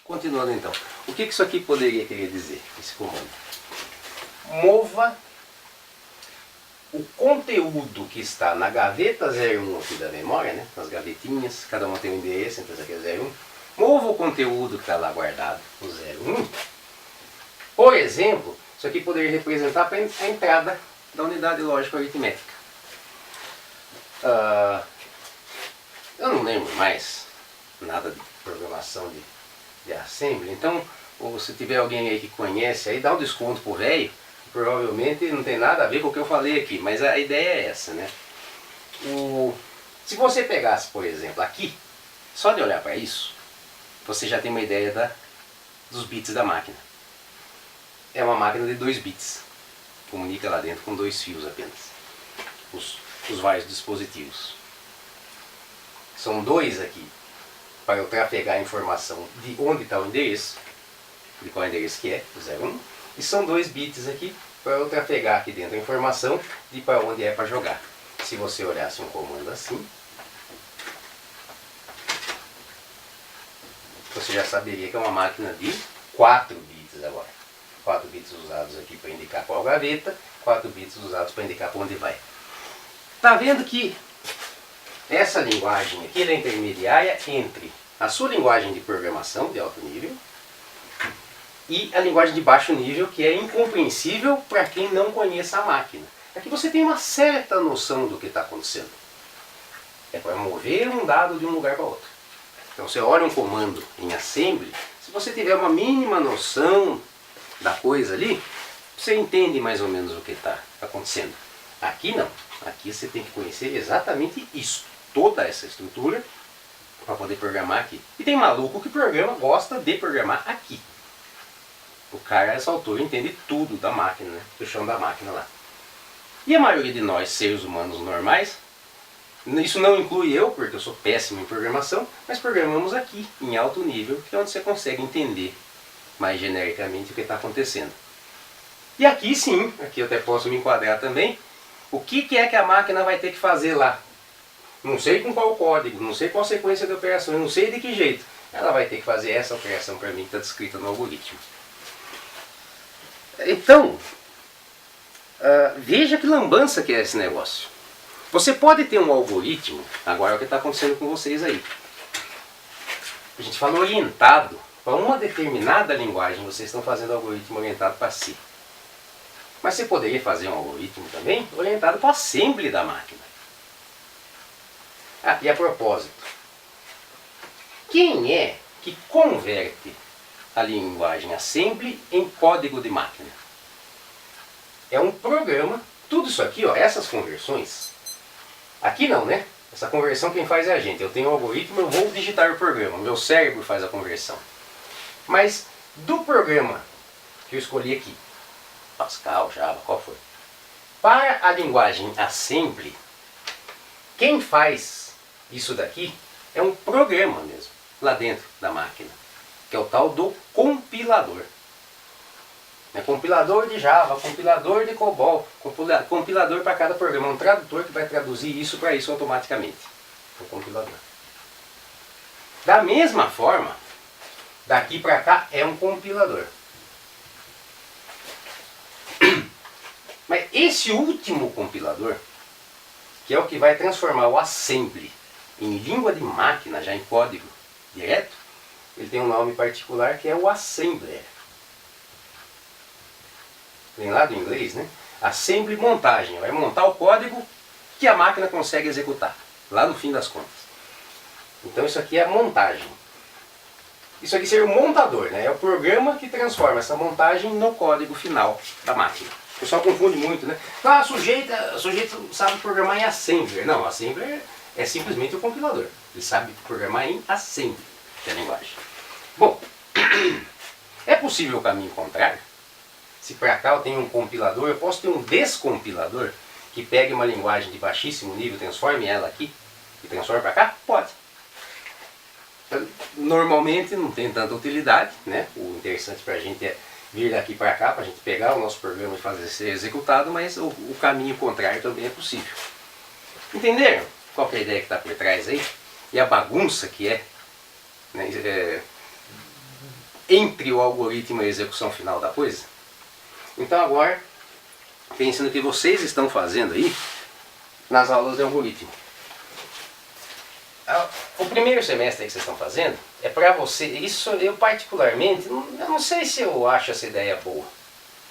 Continuando então, o que isso aqui poderia querer dizer, esse comando? Mova o conteúdo que está na gaveta 01 aqui da memória, né? Nas gavetinhas, cada uma tem um endereço, então essa aqui é 01. Mova o conteúdo que está lá guardado no 01. Por exemplo, isso aqui poderia representar a entrada da unidade lógica aritmética. Eu não lembro mais nada de programação de assembly, então se tiver alguém aí que conhece, aí dá um desconto pro velho. Provavelmente não tem nada a ver com o que eu falei aqui, mas a ideia é essa, né? Se você pegasse, por exemplo, aqui, só de olhar para isso, você já tem uma ideia dos bits da máquina. É uma máquina de 2 bits, comunica lá dentro com 2 fios apenas, os vários dispositivos. São 2 aqui para eu trafegar a informação de onde está o endereço, de qual endereço que é, o 01. E são 2 bits aqui para eu trafegar aqui dentro a informação de para onde é para jogar. Se você olhasse um comando assim, você já saberia que é uma máquina de 4 bits agora. 4 bits usados aqui para indicar qual gaveta, 4 bits usados para indicar para onde vai. Está vendo que essa linguagem aqui é intermediária entre a sua linguagem de programação de alto nível e a linguagem de baixo nível, que é incompreensível para quem não conheça a máquina. Aqui você tem uma certa noção do que está acontecendo. É para mover um dado de um lugar para outro. Então você olha um comando em assembly, se você tiver uma mínima noção da coisa ali, você entende mais ou menos o que está acontecendo. Aqui não. Aqui você tem que conhecer exatamente isso. Toda essa estrutura para poder programar aqui. E tem maluco que gosta de programar aqui. O cara, esse autor, entende tudo da máquina, né? Do chão da máquina lá. E a maioria de nós, seres humanos normais, isso não inclui eu, porque eu sou péssimo em programação, mas programamos aqui, em alto nível, que é onde você consegue entender mais genericamente o que está acontecendo. E aqui sim, aqui eu até posso me enquadrar também, o que é que a máquina vai ter que fazer lá? Não sei com qual código, não sei qual sequência de operações, não sei de que jeito. Ela vai ter que fazer essa operação para mim que está descrita no algoritmo. Então, veja que lambança que é esse negócio. Você pode ter um algoritmo, agora é o que está acontecendo com vocês aí. A gente falou orientado para uma determinada linguagem, vocês estão fazendo algoritmo orientado para si. Mas você poderia fazer um algoritmo também orientado para a assembly da máquina. E a propósito, quem é que converte a linguagem assembly em código de máquina? É um programa, tudo isso aqui, ó, essas conversões, aqui não, né? Essa conversão quem faz é a gente. Eu tenho um algoritmo, eu vou digitar o programa, meu cérebro faz a conversão. Mas do programa que eu escolhi aqui, Pascal, Java, qual foi? Para a linguagem assembly, quem faz isso daqui é um programa mesmo, lá dentro da máquina, que é o tal do compilador. É compilador de Java, compilador de COBOL, compilador para cada programa, um tradutor que vai traduzir isso para isso automaticamente. O compilador. Da mesma forma, daqui para cá é um compilador. Mas esse último compilador, que é o que vai transformar o assembly em língua de máquina, já em código direto, ele tem um nome particular que é o assembler. Vem lá do inglês, né? Assembly, montagem. Vai montar o código que a máquina consegue executar, lá no fim das contas. Então isso aqui é a montagem. Isso aqui seria o montador, né? É o programa que transforma essa montagem no código final da máquina. O pessoal confunde muito, né? O sujeito sabe programar em assembler. Não, assembler é simplesmente o compilador. Ele sabe programar em assembly, que é a linguagem. Bom, é possível o caminho contrário? Se para cá eu tenho um compilador, eu posso ter um descompilador que pegue uma linguagem de baixíssimo nível, transforme ela aqui e transforme para cá? Pode. Normalmente não tem tanta utilidade, né? O interessante para a gente é vir daqui para cá, para a gente pegar o nosso programa e fazer ser executado, mas o caminho contrário também é possível. Entenderam qual que é a ideia que está por trás aí? E a bagunça que é, né? entre o algoritmo e a execução final da coisa? Então agora, pense no que vocês estão fazendo aí nas aulas de algoritmo. O primeiro semestre que vocês estão fazendo é para você, isso eu particularmente, eu não sei se eu acho essa ideia boa,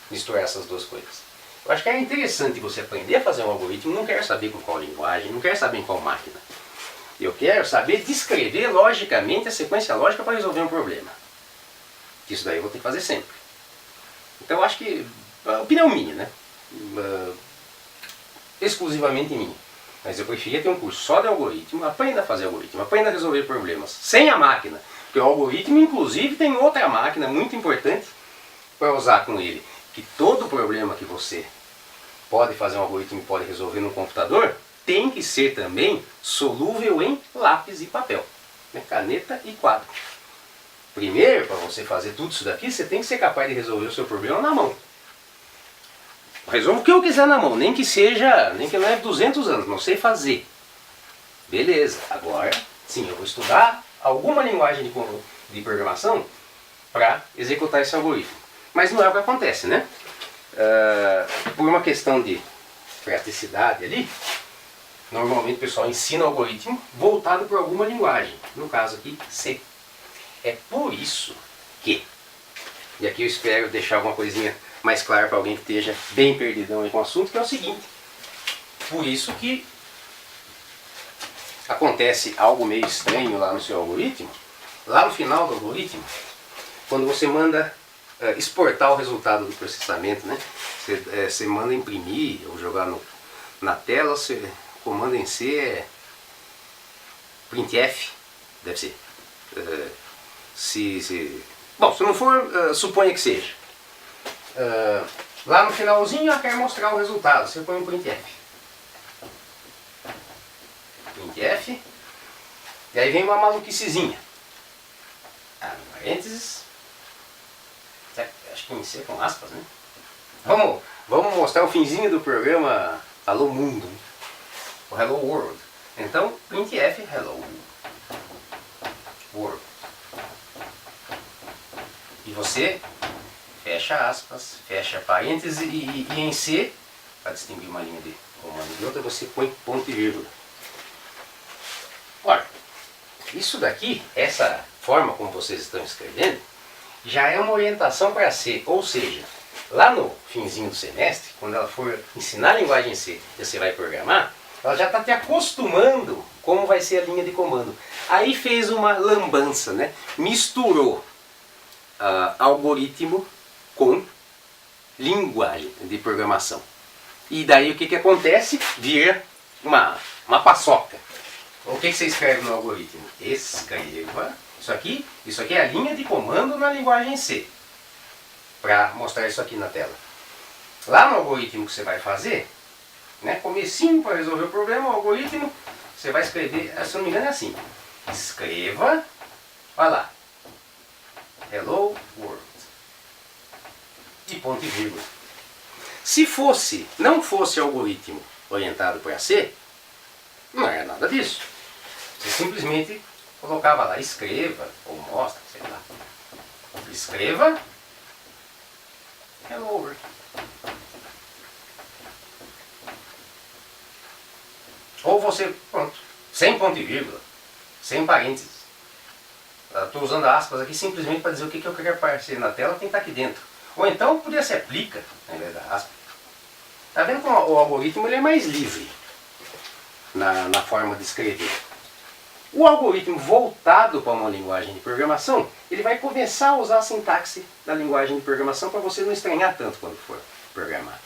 misturar essas duas coisas. Eu acho que é interessante você aprender a fazer um algoritmo, não quero saber com qual linguagem, não quero saber em qual máquina. Eu quero saber descrever logicamente a sequência lógica para resolver um problema. Isso daí eu vou ter que fazer sempre. Então eu acho que, a opinião minha, né? Exclusivamente minha. Mas eu preferia ter um curso só de algoritmo, aprenda a fazer algoritmo, aprenda a resolver problemas, sem a máquina. Porque o algoritmo, inclusive, tem outra máquina muito importante para usar com ele. Que todo problema que você pode fazer um algoritmo e pode resolver no computador, tem que ser também solúvel em lápis e papel, né? Caneta e quadro. Primeiro, para você fazer tudo isso daqui, você tem que ser capaz de resolver o seu problema na mão. Resolvo o que eu quiser na mão, nem que leve 200 anos, não sei fazer. Beleza, agora sim, eu vou estudar alguma linguagem de programação para executar esse algoritmo. Mas não é o que acontece, né? Por uma questão de praticidade ali, normalmente o pessoal ensina o algoritmo voltado para alguma linguagem, no caso aqui C. É por isso que, e aqui eu espero deixar alguma coisinha mais clara para alguém que esteja bem perdidão aí com o assunto, que é o seguinte: por isso que acontece algo meio estranho lá no seu algoritmo, lá no final do algoritmo, quando você manda exportar o resultado do processamento, né? Você manda imprimir ou jogar na tela, você comanda em C printf, deve ser. Bom, se não for, suponha que seja. Lá no finalzinho eu quero mostrar o resultado, você põe um printf. Printf, e aí vem uma maluquicezinha. Parênteses. Acho que inicia com aspas, né? Vamos mostrar o finzinho do programa Alô Mundo, o Hello World. Então, printf Hello World. E você fecha aspas, fecha parênteses e em C, para distinguir uma linha de comando de outra, você põe ponto e vírgula. Ora, isso daqui, essa forma como vocês estão escrevendo, já é uma orientação para C, ou seja, lá no finzinho do semestre, quando ela for ensinar a linguagem C e você vai programar, ela já está te acostumando como vai ser a linha de comando. Aí fez uma lambança, né? Misturou algoritmo com linguagem de programação. E daí o que acontece? Vira uma paçoca. O que você escreve no algoritmo? Escreva. Isso aqui é a linha de comando na linguagem C. Para mostrar isso aqui na tela. Lá no algoritmo que você vai fazer, né, comecinho para resolver o problema, o algoritmo, você vai escrever, se não me engano é assim. Escreva, olha lá, Hello World. E ponto e vírgula. Se não fosse algoritmo orientado para C, não era nada disso. Você simplesmente colocava lá, escreva, ou mostra, sei lá. Escreva Hello World. Ou você, pronto, sem ponto e vírgula, sem parênteses. Estou usando aspas aqui simplesmente para dizer o que eu quero aparecer na tela, tem que estar aqui dentro. Ou então podia ser aplica, ao invés da aspa. Está vendo como o algoritmo ele é mais livre na forma de escrever. O algoritmo voltado para uma linguagem de programação, ele vai começar a usar a sintaxe da linguagem de programação para você não estranhar tanto quando for programar.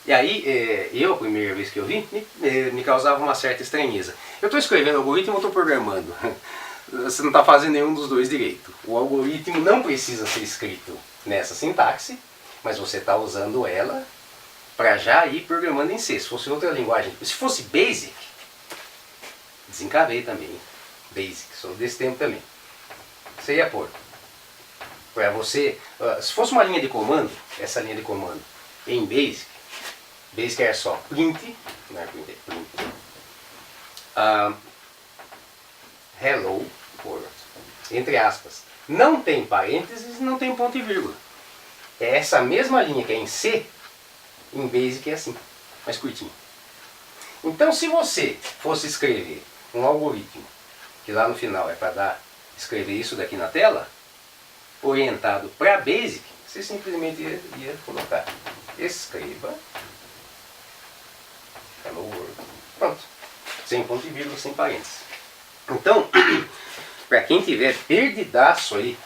E aí, a primeira vez que eu vi, me causava uma certa estranheza. Eu estou escrevendo algoritmo ou estou programando? Você não está fazendo nenhum dos dois direito. O algoritmo não precisa ser escrito nessa sintaxe, mas você está usando ela para já ir programando em C. Se fosse outra linguagem, se fosse Basic, desencavei também. Basic, sou desse tempo também. Você ia pôr. Para você, se fosse uma linha de comando, essa linha de comando em Basic, Basic é só print, não é print, é print. Hello World, entre aspas. não tem parênteses e não tem ponto e vírgula. É essa mesma linha que é em C, em Basic é assim, mais curtinho. Então se você fosse escrever um algoritmo, que lá no final é para escrever isso daqui na tela, orientado para Basic, você simplesmente ia colocar escreva Hello World. Pronto. Sem ponto e vírgula, sem parênteses. Então, para quem tiver perdidaço aí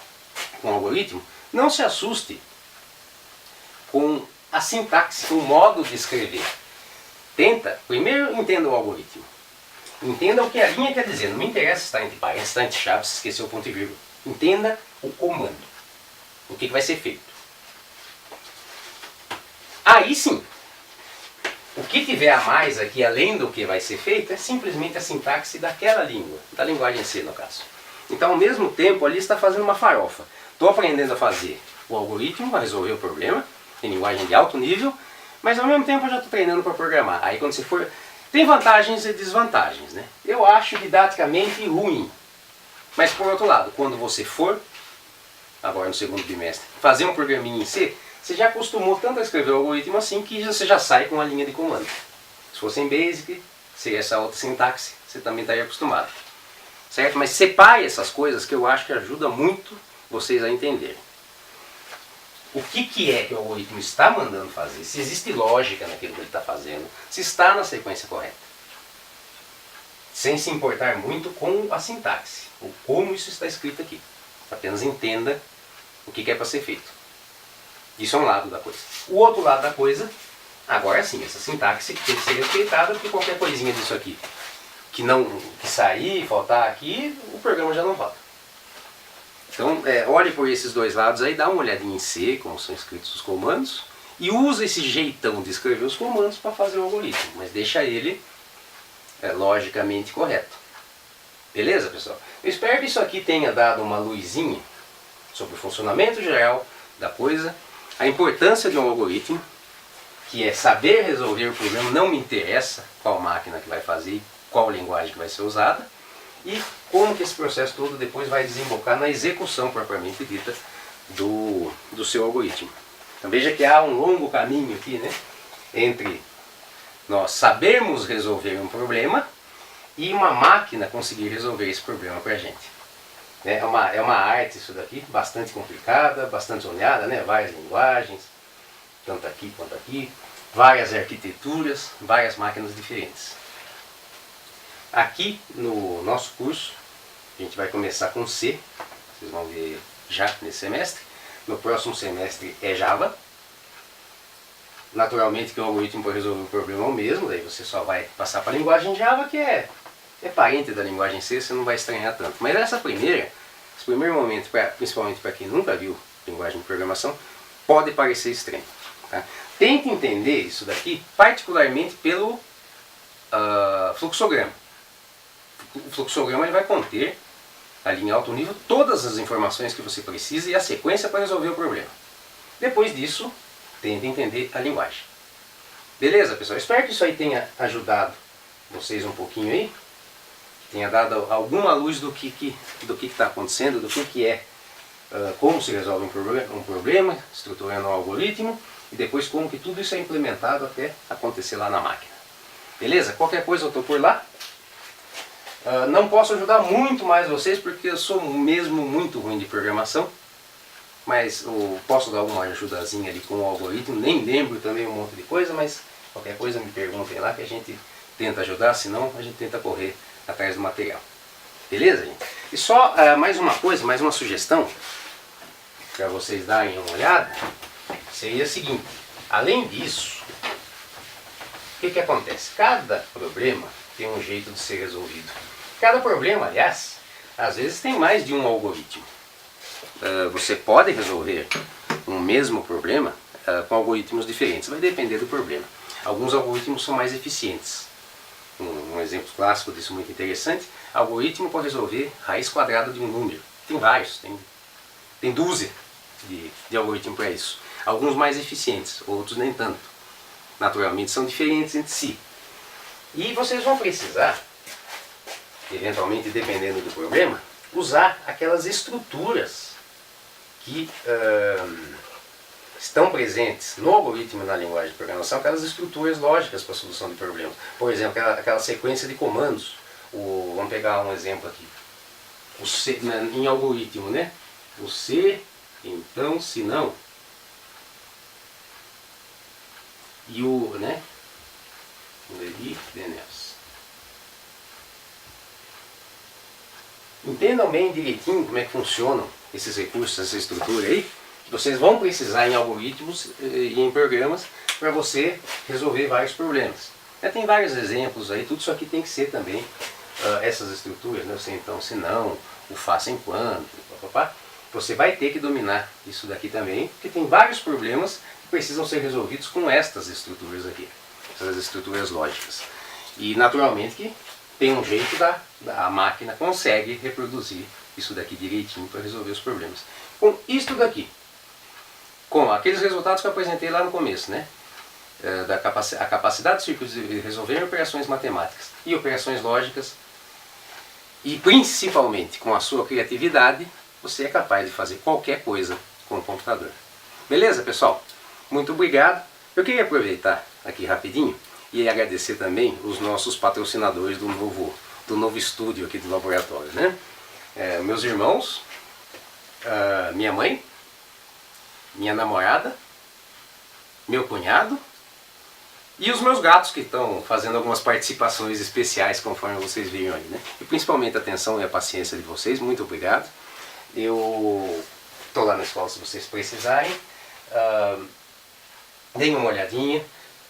com o algoritmo, não se assuste com a sintaxe, o modo de escrever. Tenta, primeiro entenda o algoritmo. Entenda o que a linha quer dizer. Não me interessa se está entre parênteses, se está entre chaves, se esqueceu o ponto e vírgula. Entenda o comando. O que vai ser feito. Aí sim, o que tiver a mais aqui, além do que vai ser feito, é simplesmente a sintaxe daquela língua, da linguagem C no caso. Então ao mesmo tempo ali está fazendo uma farofa. Estou aprendendo a fazer o algoritmo para resolver o problema, em linguagem de alto nível, mas ao mesmo tempo eu já estou treinando para programar. Aí quando você for... Tem vantagens e desvantagens, né? Eu acho didaticamente ruim. Mas por outro lado, quando você for, agora no segundo bimestre, fazer um programinha em C, você já acostumou tanto a escrever o algoritmo assim que você já sai com a linha de comando. Se fosse em Basic, seria essa outra sintaxe, você também estaria acostumado. Certo? Mas separe essas coisas que eu acho que ajuda muito vocês a entenderem. O que é que o algoritmo está mandando fazer, se existe lógica naquilo que ele está fazendo, se está na sequência correta. Sem se importar muito com a sintaxe, ou como isso está escrito aqui. Apenas entenda o que é para ser feito. Isso é um lado da coisa. O outro lado da coisa, agora sim, essa sintaxe tem que ser respeitada, porque qualquer coisinha disso aqui que sair, faltar aqui, o programa já não roda. Então, olhe por esses dois lados aí, dá uma olhadinha em C, como são escritos os comandos, e usa esse jeitão de escrever os comandos para fazer o algoritmo, mas deixa ele logicamente correto. Beleza, pessoal? Eu espero que isso aqui tenha dado uma luzinha sobre o funcionamento geral da coisa, a importância de um algoritmo, que é saber resolver o problema, não me interessa qual máquina que vai fazer, qual linguagem que vai ser usada, e como que esse processo todo depois vai desembocar na execução propriamente dita do seu algoritmo. Então veja que há um longo caminho aqui, né, entre nós sabermos resolver um problema e uma máquina conseguir resolver esse problema para a gente. É uma arte isso daqui, bastante complicada, bastante olhada, né, várias linguagens, tanto aqui quanto aqui, várias arquiteturas, várias máquinas diferentes. Aqui no nosso curso, a gente vai começar com C, vocês vão ver já nesse semestre. No próximo semestre é Java. Naturalmente que o algoritmo para resolver o problema é o mesmo, daí você só vai passar para a linguagem Java, que é parente da linguagem C, você não vai estranhar tanto. Mas esse primeiro momento, principalmente para quem nunca viu linguagem de programação, pode parecer estranho. Tá? Tente entender isso daqui, particularmente pelo fluxograma. O fluxograma ele vai conter, ali em alto nível, todas as informações que você precisa e a sequência para resolver o problema. Depois disso, tente entender a linguagem. Beleza, pessoal? Espero que isso aí tenha ajudado vocês um pouquinho aí, tenha dado alguma luz do que está acontecendo, do que é, como se resolve um problema, estruturando um algoritmo, e depois como que tudo isso é implementado até acontecer lá na máquina. Beleza? Qualquer coisa eu estou por lá. Não posso ajudar muito mais vocês porque eu sou mesmo muito ruim de programação, mas eu posso dar uma ajudazinha ali com o algoritmo, nem lembro também um monte de coisa, mas qualquer coisa me perguntem lá que a gente tenta ajudar, senão a gente tenta correr atrás do material. Beleza, gente? E só mais uma coisa, mais uma sugestão, para vocês darem uma olhada, seria o seguinte: além disso, o que acontece? Cada problema tem um jeito de ser resolvido. Cada problema, aliás, às vezes tem mais de um algoritmo. Você pode resolver um mesmo problema com algoritmos diferentes, vai depender do problema. Alguns algoritmos são mais eficientes. Um exemplo clássico disso muito interessante: algoritmo para resolver raiz quadrada de um número. Tem vários, tem dúzia de algoritmos para isso. Alguns mais eficientes, outros nem tanto. Naturalmente são diferentes entre si. E vocês vão precisar, eventualmente dependendo do problema, usar aquelas estruturas que estão presentes no algoritmo e na linguagem de programação, aquelas estruturas lógicas para a solução de problemas. Por exemplo, aquela sequência de comandos. Vamos pegar um exemplo aqui. O C, em algoritmo, né? O se, então, se não. E o, né? If, then else. Entendam bem direitinho como é que funcionam esses recursos, essa estrutura aí. Vocês vão precisar em algoritmos e em programas para você resolver vários problemas. Tem vários exemplos aí, tudo isso aqui tem que ser também essas estruturas, né? Se então, se não, o faça enquanto, papapá. Você vai ter que dominar isso daqui também, porque tem vários problemas que precisam ser resolvidos com estas estruturas aqui, essas estruturas lógicas. E naturalmente que tem um jeito a máquina consegue reproduzir isso daqui direitinho para resolver os problemas. Com isto daqui, com aqueles resultados que eu apresentei lá no começo, né? A capacidade dos circuitos de resolver operações matemáticas e operações lógicas, e principalmente com a sua criatividade, você é capaz de fazer qualquer coisa com o computador. Beleza, pessoal? Muito obrigado. Eu queria aproveitar aqui rapidinho e agradecer também os nossos patrocinadores do novo estúdio aqui do laboratório, né? Meus irmãos, minha mãe, minha namorada, meu cunhado e os meus gatos, que estão fazendo algumas participações especiais conforme vocês viram aí, né? E principalmente a atenção e a paciência de vocês, muito obrigado. Eu estou lá na escola se vocês precisarem. Deem uma olhadinha,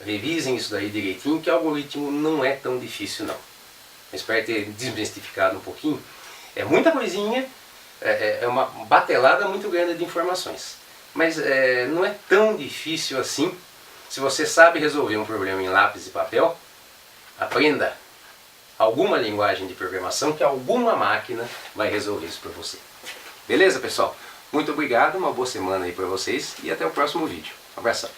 revisem isso daí direitinho, que o algoritmo não é tão difícil não. Eu espero ter desmistificado um pouquinho. É muita coisinha, é uma batelada muito grande de informações. Mas não é tão difícil assim. Se você sabe resolver um problema em lápis e papel, aprenda alguma linguagem de programação que alguma máquina vai resolver isso para você. Beleza, pessoal? Muito obrigado, uma boa semana aí para vocês e até o próximo vídeo. Um abração.